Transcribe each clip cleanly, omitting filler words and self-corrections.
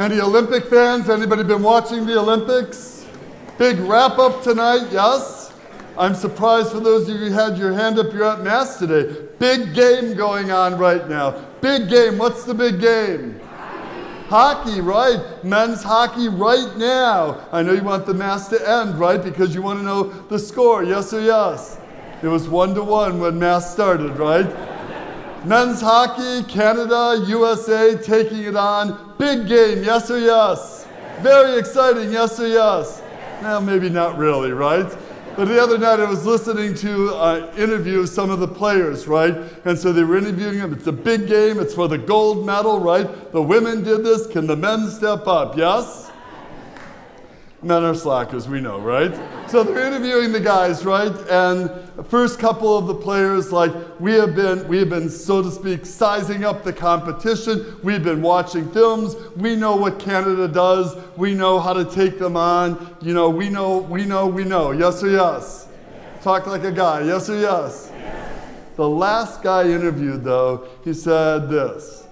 Any Olympic fans? Anybody been watching the Olympics? Big wrap-up tonight, yes? I'm surprised for those of you who had your hand up, you're at Mass today. Big game going on right now. Big game. What's the big game? Hockey, right? Men's hockey right now. I know you want the Mass to end, right? Because you want to know the score, yes or yes? It was 1-1 when Mass started, right? Men's hockey, Canada, USA taking it on. Big game, yes or yes? Very exciting, yes or yes? Well, maybe not really, right? But the other night I was listening to an interview of some of the players, right? And so they were interviewing them. It's a big game. It's for the gold medal, right? The women did this. Can the men step up? Yes? Men are slackers, we know, right? So they're interviewing the guys, right? And the first couple of the players, like, we have been, so to speak, sizing up the competition. We've been watching films. We know what Canada does. We know how to take them on. You know, we know. Yes or yes? Talk like a guy. Yes or yes? The last guy interviewed, though, he said this: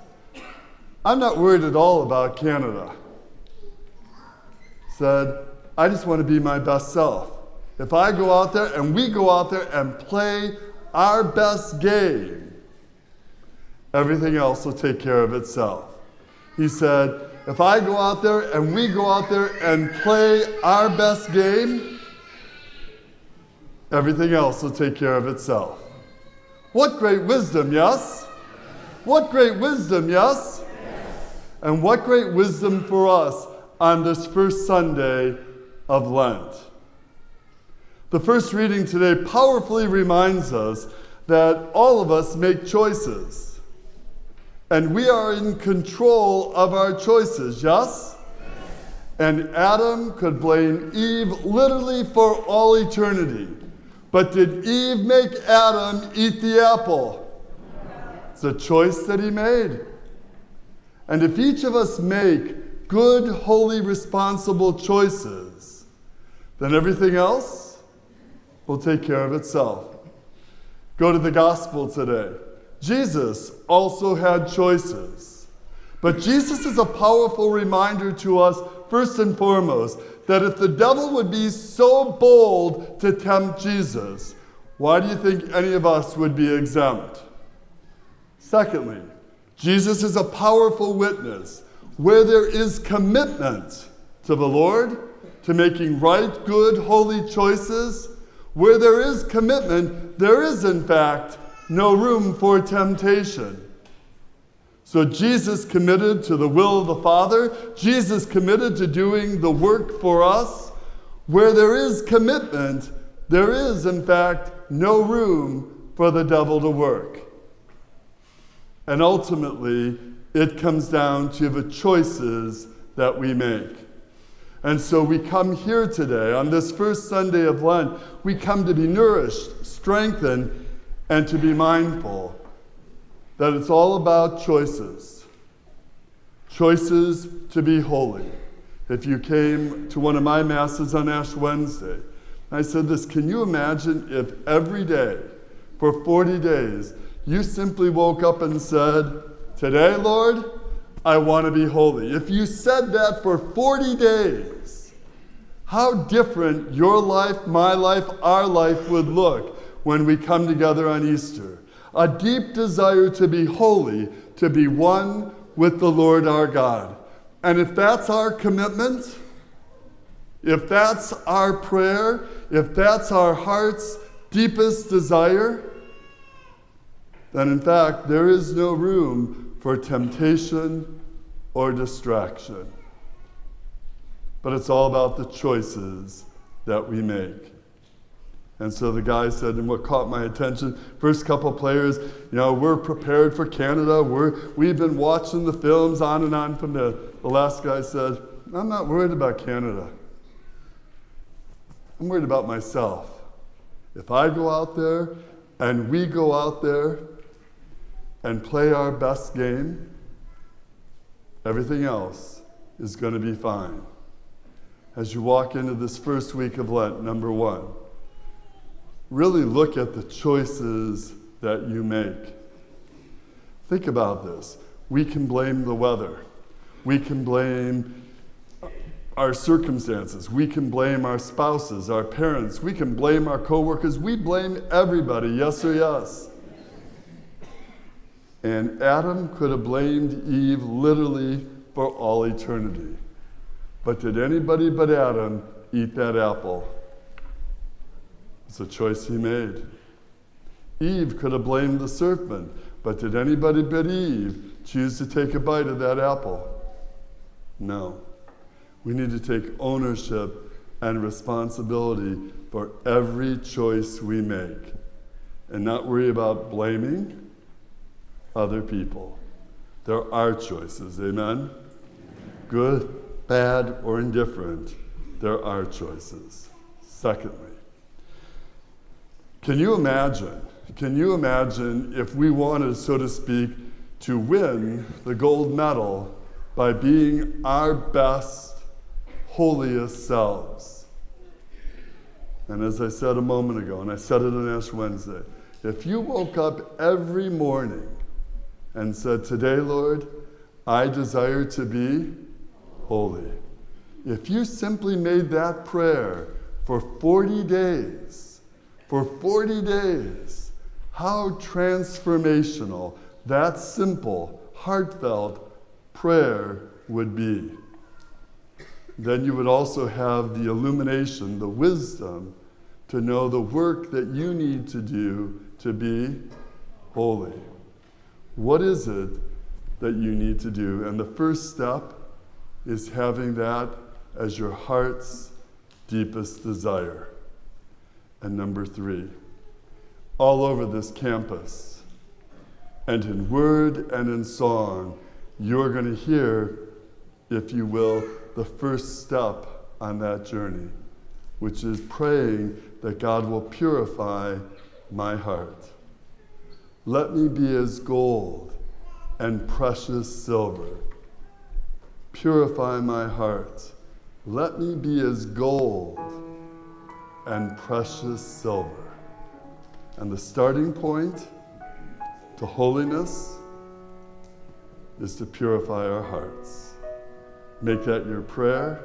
I'm not worried at all about Canada. Said, I just want to be my best self. If I go out there and we go out there and play our best game, everything else will take care of itself. He said, if I go out there and we go out there and play our best game, everything else will take care of itself. What great wisdom, yes? What great wisdom, yes? And what great wisdom for us on this first Sunday of Lent. The first reading today powerfully reminds us that all of us make choices, and we are in control of our choices, yes? And Adam could blame Eve literally for all eternity. But did Eve make Adam eat the apple? It's a choice that he made. And if each of us make good, holy, responsible choices, then everything else will take care of itself. Go to the gospel today. Jesus also had choices. But Jesus is a powerful reminder to us, first and foremost, that if the devil would be so bold to tempt Jesus, why do you think any of us would be exempt? Secondly, Jesus is a powerful witness. Where there is commitment to the Lord, to making right, good, holy choices, where there is commitment, there is, in fact, no room for temptation. So Jesus committed to the will of the Father. Jesus committed to doing the work for us. Where there is commitment, there is, in fact, no room for the devil to work. And ultimately, it comes down to the choices that we make. And so we come here today, on this first Sunday of Lent, we come to be nourished, strengthened, and to be mindful that it's all about choices. Choices to be holy. If you came to one of my masses on Ash Wednesday, I said this: can you imagine if every day, for 40 days, you simply woke up and said, today, Lord, I want to be holy. If you said that for 40 days, how different your life, my life, our life would look when we come together on Easter. A deep desire to be holy, to be one with the Lord our God. And if that's our commitment, if that's our prayer, if that's our heart's deepest desire, then in fact there is no room for temptation or distraction. But it's all about the choices that we make. And so the guy said, and what caught my attention, first couple players, we're prepared for Canada. We've been watching the films on and on from the last guy said, I'm not worried about Canada. I'm worried about myself. If I go out there and we go out there and play our best game, everything else is going to be fine. As you walk into this first week of Lent, number one, really look at the choices that you make. Think about this. We can blame the weather. We can blame our circumstances. We can blame our spouses, our parents. We can blame our coworkers. We blame everybody, yes or yes? And Adam could have blamed Eve literally for all eternity. But did anybody but Adam eat that apple? It's a choice he made. Eve could have blamed the serpent, but did anybody but Eve choose to take a bite of that apple? No. We need to take ownership and responsibility for every choice we make and not worry about blaming other people. There are choices, amen? Good, bad, or indifferent, there are choices. Secondly, can you imagine if we wanted, so to speak, to win the gold medal by being our best, holiest selves? And as I said a moment ago, and I said it on Ash Wednesday, if you woke up every morning and said, today, Lord, I desire to be holy. If you simply made that prayer for 40 days, how transformational that simple, heartfelt prayer would be. Then you would also have the illumination, the wisdom, to know the work that you need to do to be holy. What is it that you need to do? And the first step is having that as your heart's deepest desire. And number 3, all over this campus, and in word and in song, you're going to hear, if you will, the first step on that journey, which is praying that God will purify my heart. Let me be as gold and precious silver. Purify my heart. Let me be as gold and precious silver. And the starting point to holiness is to purify our hearts. Make that your prayer.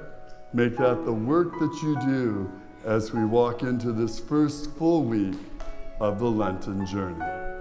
Make that the work that you do as we walk into this first full week of the Lenten journey.